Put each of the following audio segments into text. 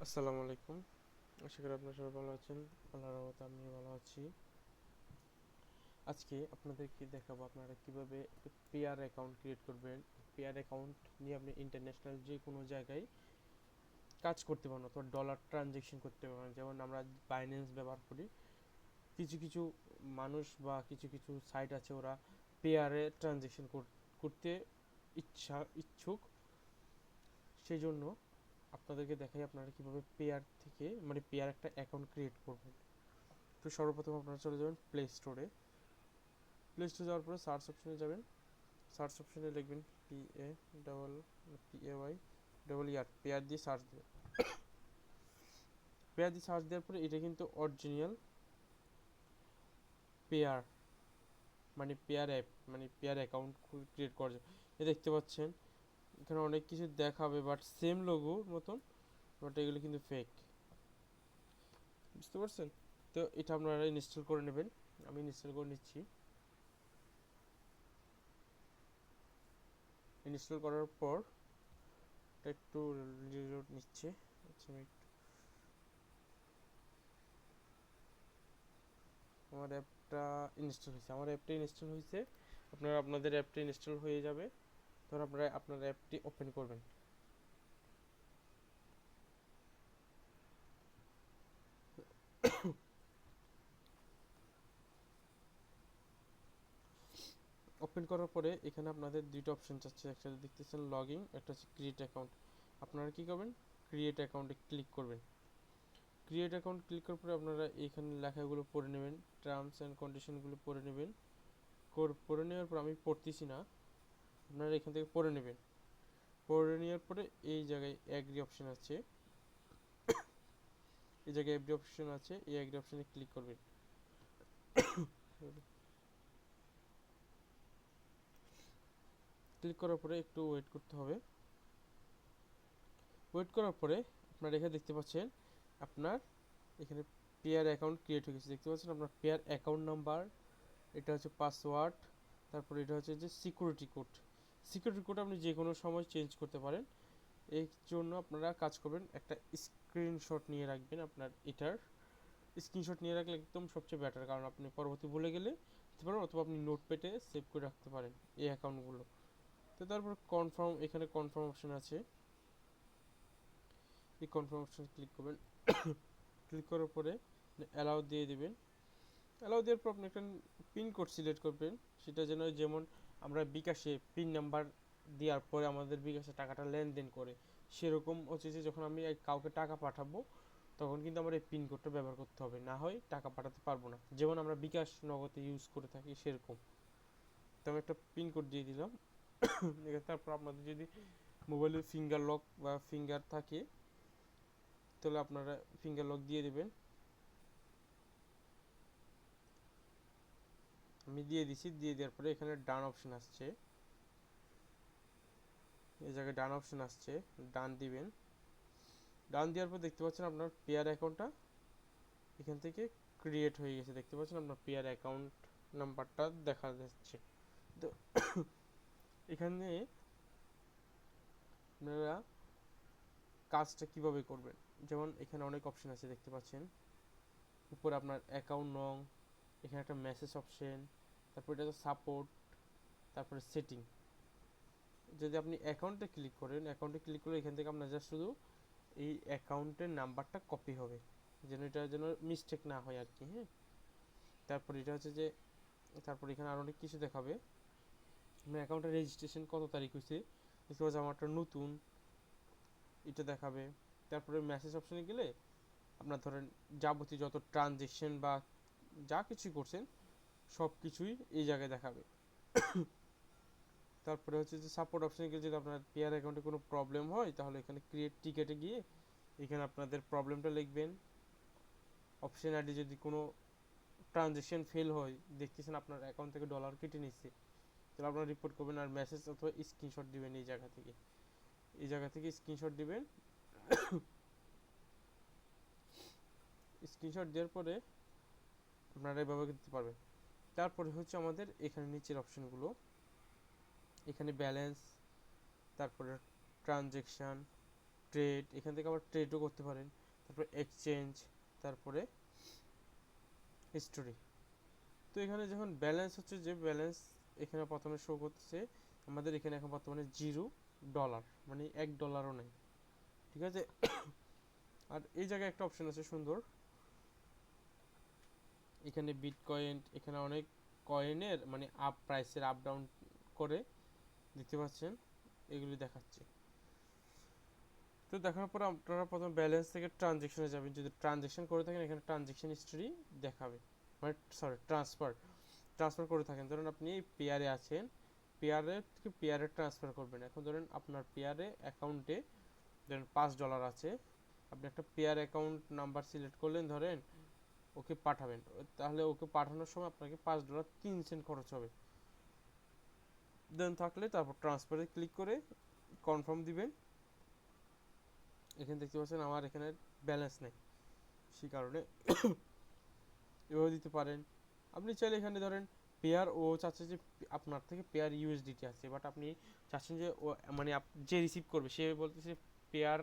আসসালামু আলাইকুম। আশা করি আপনারা সবাই ভালো আছেন। আল্লাহর রহমতে আমিও ভালো আছি। আজকে আপনাদেরকে দেখাবো আপনারা কিভাবে একটা পেয়ার অ্যাকাউন্ট ক্রিয়েট করবেন। পেয়ার অ্যাকাউন্ট নিয়ে আপনি ইন্টারন্যাশনাল যে কোনো জায়গায় কাজ করতে পারেন অথবা ডলার ট্রানজেকশন করতে পারেন। যেমন আমরা বাইন্যান্স ব্যবহার করি, কিছু কিছু মানুষ বা কিছু কিছু সাইট আছে ওরা পেয়ারে ট্রানজেকশন করতে ইচ্ছুক। সেই জন্য আপনাদেরকে দেখাই আপনারা কিভাবে পেয়ার থেকে মানে পেয়ার একটা অ্যাকাউন্ট ক্রিয়েট করবেন। তো সর্বপ্রথম আপনারা চলে যাবেন প্লে স্টোরে। প্লে স্টোরে যাওয়ার পরে সার্চ অপশনে যাবেন। সার্চ অপশনে লিখবেন PA ডবল ইয়ার পেয়ার দিয়ে সার্চ দেবেন। পেয়ার দিয়ে সার্চ দেওয়ার পরে এটা কিন্তু অরিজিনাল পেয়ার মানে পেয়ার অ্যাপ মানে পেয়ার অ্যাকাউন্ট ক্রিয়েট করার জন্য। এ দেখতে পাচ্ছেন এখানে অনেক কিছু দেখাবে বাট সেম লোগোর মতন, বাট এগুলো কিন্তু ফেক। বুঝতে পারছেন? তো এটা আপনারা ইনস্টল করে নেবেন। আমি ইনস্টল করে নিচ্ছি। ইনস্টল করার পর একটু রিলোড নিচ্ছে। আচ্ছা, আমার অ্যাপটা ইনস্টল হয়েছে। আপনারা আপনাদের অ্যাপটা ইনস্টল হয়ে যাবে, তখন আপনারা আপনার অ্যাপটি ওপেন করবেন। ওপেন করার পরে এখানে আপনাদের দুইটা অপশন চাচ্ছে, একটা দেখতেছেন লগইন, একটা হচ্ছে ক্রিয়েট অ্যাকাউন্ট। আপনারা কি করবেন? ক্রিয়েট অ্যাকাউন্টে ক্লিক করবেন। ক্রিয়েট অ্যাকাউন্ট ক্লিক করার পরে আপনারা এখানে লেখাগুলো পড়ে নেবেন, টার্মস অ্যান্ড কন্ডিশনগুলো পড়ে নেবেন। পড়ে নেওয়ার পর আমি পড়তেছি না, আপনারা এখান থেকে পড়ে নেবেন। পড়ে নেওয়ার পরে এই জায়গায় অ্যাগ্রি অপশন আছে, এই অ্যাগ্রি অপশনে ক্লিক করবেন। ক্লিক করার পরে একটু ওয়েট করতে হবে। ওয়েট করার পরে আপনারা এখানে দেখতে পাচ্ছেন আপনার এখানে পেয়ার অ্যাকাউন্ট ক্রিয়েট হয়ে গেছে। দেখতে পাচ্ছেন আপনার পেয়ার অ্যাকাউন্ট নাম্বার, এটা হচ্ছে পাসওয়ার্ড, তারপরে এটা হচ্ছে যে সিকিউরিটি কোড আপনি যে কোনো সময় চেঞ্জ করতে পারেন। এই জন্য আপনারা কাজ করবেন, একটা স্ক্রিনশট নিয়ে রাখবেন। আপনার এটার স্ক্রিনশট নিয়ে রাখলে একদম সবচেয়ে বেটার, কারণ আপনি পরবর্তী ভুলে গেলে দিতে পারেন, অথবা আপনি নোটপ্যাডে সেভ করে রাখতে পারেন এই অ্যাকাউন্টগুলো। তো তারপর কনফার্ম, এখানে কনফার্ম অপশন আছে, এই কনফার্ম অপশনে ক্লিক করবেন। ক্লিক করার পরে অ্যালাউ দিয়ে দেবেন। অ্যালাউ দেওয়ার পর আপনি একটা পিন কোড সিলেক্ট করবেন, সেটা যেন যেমন আমরা বিকাশে পিন নাম্বার দেওয়ার পরে আমাদের বিকাশে টাকাটা লেনদেন করে, সেরকম হচ্ছে যে যখন আমি কাউকে টাকা পাঠাবো তখন কিন্তু আমার এই পিন কোডটা ব্যবহার করতে হবে, না হয় টাকা পাঠাতে পারবো না। যেমন আমরা বিকাশ নগদে ইউজ করে থাকি সেরকম। তো আমি একটা পিন কোড দিয়ে দিলাম। তারপর আপনাদের যদি মোবাইলে ফিঙ্গার লক বা ফিঙ্গার থাকে তাহলে আপনারা ফিঙ্গার লক দিয়ে দেবেন। আমি দিয়ে দিছি। দিয়ে দেওয়ার পরে এখানে ডান অপশন আসছে, এই জায়গায় ডান অপশন আসছে, ডান দিবেন। ডান দেওয়ার পর দেখতে পাচ্ছেন আপনার পেয়ার অ্যাকাউন্টটা এখান থেকে ক্রিয়েট হয়ে গেছে। দেখতে পাচ্ছেন আপনার পেয়ার অ্যাকাউন্ট নাম্বারটা দেখা যাচ্ছে। তো এখানে আপনারা কাজটা কিভাবে করবেন, যেমন এখানে অনেক অপশন আছে দেখতে পাচ্ছেন। উপরে আপনার অ্যাকাউন্ট নং, এখানে একটা মেসেজ অপশন, তারপর এটা সাপোর্ট, তারপরে সেটিং। যদি আপনি অ্যাকাউন্টে ক্লিক করলে এখান থেকে আপনার জাস্ট শুধু এই অ্যাকাউন্টের নাম্বারটা কপি হবে, যেন এটা যেন মিস্টেক না হয় আর কি। হ্যাঁ, তারপর এটা হচ্ছে যে তারপর এখানে আরও অনেক কিছু দেখাবে। আপনার অ্যাকাউন্টের রেজিস্ট্রেশন কত তারিখ হয়েছে, দেখতে পাচ্ছি আমারটা নতুন, এটা দেখাবে। তারপরে মেসেজ অপশনে গেলে আপনার ধরেন যাবতীয় যত ট্রানজেকশন বা যা কিছুই করছেন সব কিছুই এই জায়গায় দেখাবে। তারপরে হচ্ছে যে সাপোর্ট অপশনে গিয়ে যদি আপনার পেয়ার অ্যাকাউন্টে কোনো প্রবলেম হয় তাহলে এখানে ক্রিয়েট টিকেটে গিয়ে এখানে আপনাদের প্রবলেমটা লিখবেন। অপশন আইডি যদি কোনো ট্রানজেকশন ফেল হয়, দেখতেছেন আপনার অ্যাকাউন্ট থেকে ডলার কেটে নিচ্ছে, তাহলে আপনারা রিপোর্ট করবেন আর মেসেজ অথবা স্ক্রিনশট দিবেন। এই জায়গা থেকে স্ক্রিনশট দিবেন। স্ক্রিনশট দেওয়ার পরে আপনারা এভাবে দিতে পারবেন। তারপরে হচ্ছে আমাদের এখানে নিচের অপশনগুলো, এখানে ব্যালেন্স, তারপরে ট্রানজেকশান, ট্রেড, এখান থেকে আবার ট্রেডও করতে পারেন, তারপরে এক্সচেঞ্জ, তারপরে হিস্টোরি। তো এখানে যখন ব্যালেন্স হচ্ছে, যে ব্যালেন্স এখানে প্রথমে শো করতেছে আমাদের এখানে এখন বর্তমানে $0, মানে $1ও নেই, ঠিক আছে। আর এই জায়গায় একটা অপশন আছে সুন্দর, এখানে বিটকয়েন, এখানে অনেক কয়েনের মানে আপ প্রাইসের আপ ডাউন করে দেখতে পাচ্ছেন, এগুলি দেখাচ্ছে। তো দেখার পর আপনারা প্রথম ব্যালেন্স থেকে ট্রানজেকশনে যাবেন, যদি ট্রানজেকশন করে থাকেন এখানে ট্রানজেকশন হিস্ট্রি দেখাবে, মানে সরি ট্রান্সফার করে থাকেন, ধরুন আপনি পেয়ারে আছেন, পেয়ারে থেকে পেয়ারে ট্রান্সফার করবেন। এখন ধরেন আপনার পেয়ারে অ্যাকাউন্টে ধরেন $5 আছে, আপনি একটা পেয়ার অ্যাকাউন্ট নাম্বার সিলেক্ট করলেন, ধরেন ওকে পাঠাবেন, তাহলে ওকে পাঠানোর সময় আপনাকে $5.03 খরচ হবে। দেন থাকলে তারপর ট্রান্সফারে ক্লিক করে কনফার্ম দিবেন। এখানে দেখতে পাচ্ছেন আমার এখানে ব্যালেন্স নেই, সেই কারণে এভাবে দিতে পারেন। আপনি চাইলে এখানে ধরেন পেয়ার ও চাচ্ছে যে আপনার থেকে পেয়ার ইউএসডিটি আছে, বাট আপনি চাচ্ছেন যে ও মানে যে রিসিভ করবে সে বলতেছে পেয়ার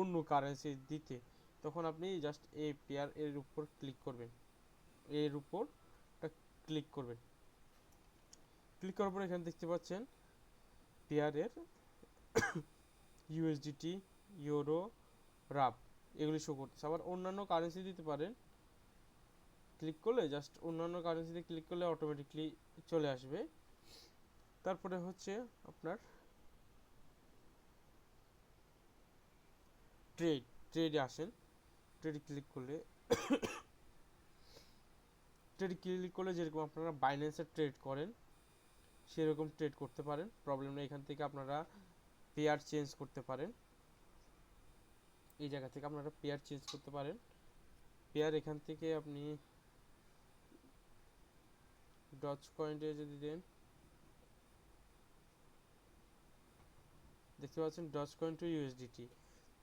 অন্য কারেন্সি দিতে, তখন আপনি জাস্ট এই পেয়ার এর উপর ক্লিক করবেন, এর উপর ক্লিক করবেন। ক্লিক করার পর এখানে দেখতে পাচ্ছেন পেয়ারের ইউএসডিটি, ইউরো, রাব এগুলি শো করতেছে। আবার অন্যান্য কারেন্সি দিতে পারেন, ক্লিক করলে জাস্ট অন্যান্য কারেন্সিতে ক্লিক করলে অটোমেটিকলি চলে আসবে। তারপরে হচ্ছে আপনার ট্রেডে আসেন, ট্রেডে ক্লিক করলে যেরকম আপনারা বাইন্যান্সে ট্রেড করেন সেরকম ট্রেড করতে পারেন, প্রবলেম নেই। এখান থেকে আপনারা পেয়ার চেঞ্জ করতে পারেন, এই জায়গা থেকে আপনারা পেয়ার চেঞ্জ করতে পারেন। পেয়ার এখান থেকে আপনি ডজ কয়েন্টে যদি দেন, দেখতে পাচ্ছেন ডজ কয়েন টু ইউএসডিটি।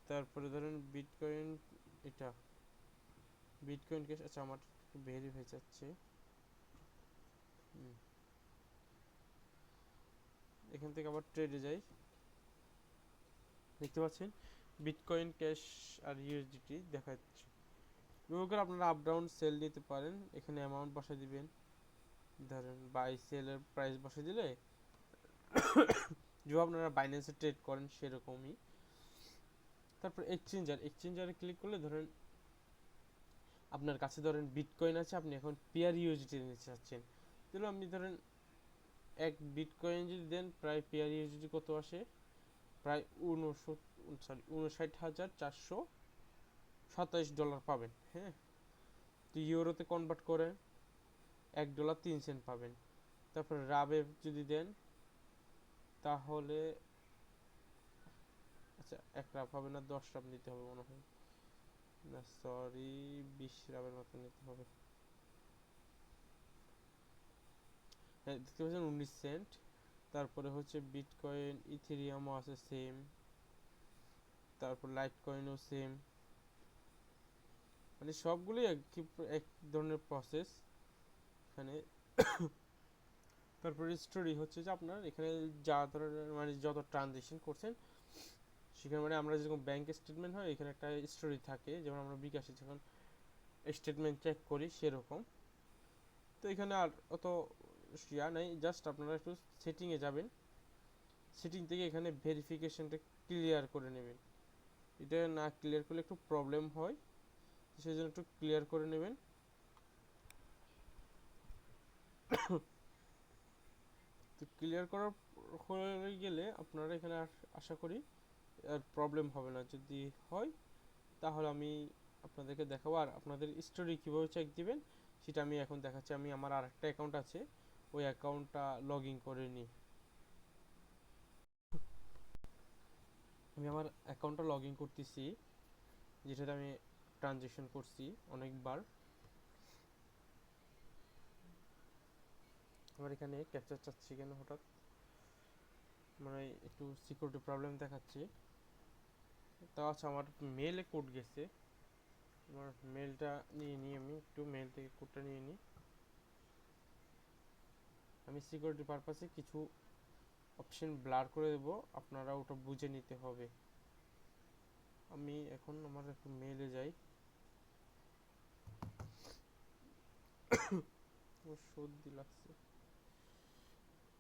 তারপরে ধরেন বিটকয়েন, এটা বিটকয়েন ক্যাশ, আচ্ছা আমার ভেরিফাই চাচ্ছে, এখান থেকে আবার ট্রেডে যাই, দেখতে পাচ্ছেন বিটকয়েন ক্যাশ আর ইউএসডিটি দেখাচ্ছে। এভাবে করে আপনারা আপ ডাউন সেল নিতে পারেন, এখানে অ্যামাউন্ট বসাই দিবেন, ধরেন বাই সেলের প্রাইস বসাই দিলে যে আপনারা বাইন্যান্সে ট্রেড করেন সেরকমই। তারপর এক্সচেঞ্জারে ক্লিক করলে ধরেন আপনার কাছে ধরেন বিটকয়েন আছে, আপনি এখন পেয়ার ইউএসডিটি নিতে চাচ্ছেন, তাহলে আপনি ধরেন এক বিটকয়েন যদি দেন প্রায় পেয়ার ইউএসডিটি কত আসে, প্রায় 59,427 পাবেন। হ্যাঁ, তো ইউরোতে কনভার্ট করে $1.03 পাবেন। তারপর রাবে যদি দেন তাহলে, আচ্ছা 1 রাব হবে না, 10 রাব নিতে হবে মনে হয়, না সরি 20 রাবের মতো নিতে হবে। হ্যাঁ, দেখতে পাচ্ছেন 19 সেন্ট। তারপরে হচ্ছে বিটকয়েন, ইথেরিয়ামও আছে সেম, তারপর লাইট কয়েনও সেম, মানে সবগুলোই এক ধরনের প্রসেস এখানে। তারপরে স্টোরি হচ্ছে যে আপনার এখানে যা ধরনের মানে যত ট্রানজেকশন করছেন সেখানে, মানে আমরা যেরকম ব্যাংক স্টেটমেন্ট হয় এখানে একটা স্টোরি থাকে, যেমন আমরা বিকাশে যখন স্টেটমেন্ট চেক করি সেরকম। তো এখানে আর অত ইয়া নেই, জাস্ট আপনারা একটু সেটিংয়ে যাবেন, সেটিং থেকে এখানে ভেরিফিকেশনটা ক্লিয়ার করে নেবেন, এটা না ক্লিয়ার করলে একটু প্রবলেম হয়, সেই জন্য একটু ক্লিয়ার করে নেবেন। তো ক্লিয়ার করার হয়ে গেলে আপনারা এখানে আশা করি আর প্রবলেম হবে না, যদি হয় তাহলে আমি আপনাদেরকে দেখাবো। আর আপনাদের স্টোরি কীভাবে চেক দিবেন সেটা আমি এখন দেখাচ্ছি। আমি আমার আরেকটা অ্যাকাউন্ট আছে, ওই অ্যাকাউন্টটা লগ ইন করে নিই। আমি আমার অ্যাকাউন্টটা লগ ইন করতেছি, যেটাতে আমি ট্রানজেকশন করছি অনেকবার। আমার এখানে ক্যাপচার চাচ্ছি কেন হঠাৎ, মানে একটু সিকিউরিটি প্রবলেম দেখাচ্ছে। তাও আচ্ছা, আমার মেলে কোড গেছে, আমার মেলটা নিয়ে নিই, আমি একটু মেল থেকে কোডটা নিয়ে নিই। আমি সিকিউরিটি পারপাসে কিছু অপশন ব্লার করে দেবো, আপনারা ওটা বুঝে নিতে হবে। আমি এখন আমার একটু মেলে যাই, সর্দি লাগছে।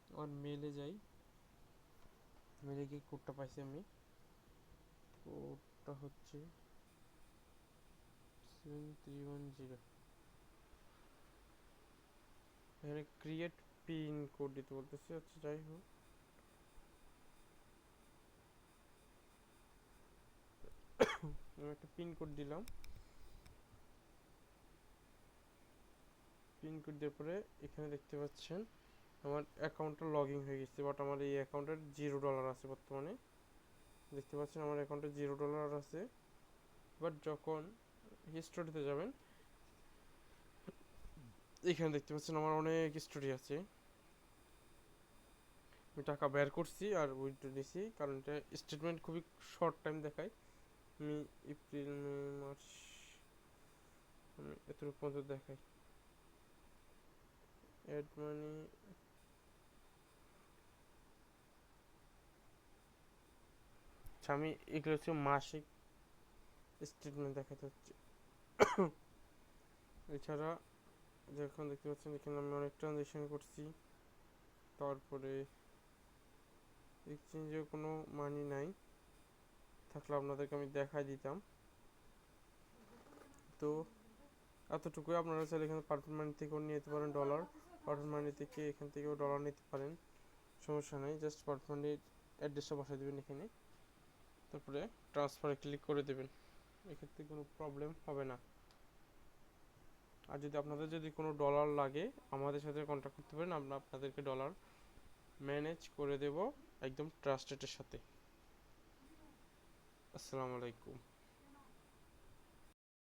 আমার মেলে যাই, মেলে গিয়ে কোডটা পাইছি আমি। কোডটা হচ্ছে 7310। এখানে ক্রিয়েট পিন কোড দিতে বলতেছি। আচ্ছা যাই হোক, আমি একটা পিন কোড দিলাম। পিন কোড দেওয়ার পরে এখানে দেখতে পাচ্ছেন আমার অ্যাকাউন্টটা লগ ইন হয়ে গেছে, বাট আমার এই অ্যাকাউন্টের $0 আছে বর্তমানে। দেখতে পাচ্ছেন আমার অ্যাকাউন্টে $0 আছে। বাট যখন হিস্টোরিতে যাবেন, এখানে দেখতে পাচ্ছেন আমার অনেক স্টোরি আছে। আমি টাকা বের করছি আর উইথড্র দিছি, কারণ এটা স্টেটমেন্ট খুবই শর্ট টাইম দেখায়। আমি এপ্রিল মে মার্চ, আমি এতটুকু পর্যন্ত দেখাই। অ্যাড মানি, আচ্ছা আমি এগুলো হচ্ছে মাসিক স্টেটমেন্ট দেখাতে হচ্ছে। এছাড়া যখন দেখতে পাচ্ছেন এখানে আমি অনেক ট্রানজেকশন করছি। তারপরে এক্সচেঞ্জেও কোনো মানি নাই, থাকলে আপনাদেরকে আমি দেখাই দিতাম। তো এতটুকুই। আপনারা চাইলে এখানে পারফেক্ট মানি থেকেও নিয়ে যেতে পারেন ডলার, পারফেক্ট মানি থেকে এখান থেকেও ডলার নিতে পারেন, সমস্যা নেই। জাস্ট পারফেক্ট মানির অ্যাড্রেসটা বসাই দেবেন এখানে, তারপরে ট্রান্সফারে ক্লিক করে দেবেন। এক্ষেত্রে কোনো প্রবলেম হবে না। আর যদি আপনাদের যদি কোনো ডলার লাগে, আমাদের সাথে কন্ট্যাক্ট করতে পারেন, আমরা আপনাদেরকে ডলার ম্যানেজ করে দেব একদম ট্রাস্টেডের সাথে। আসসালামু আলাইকুম।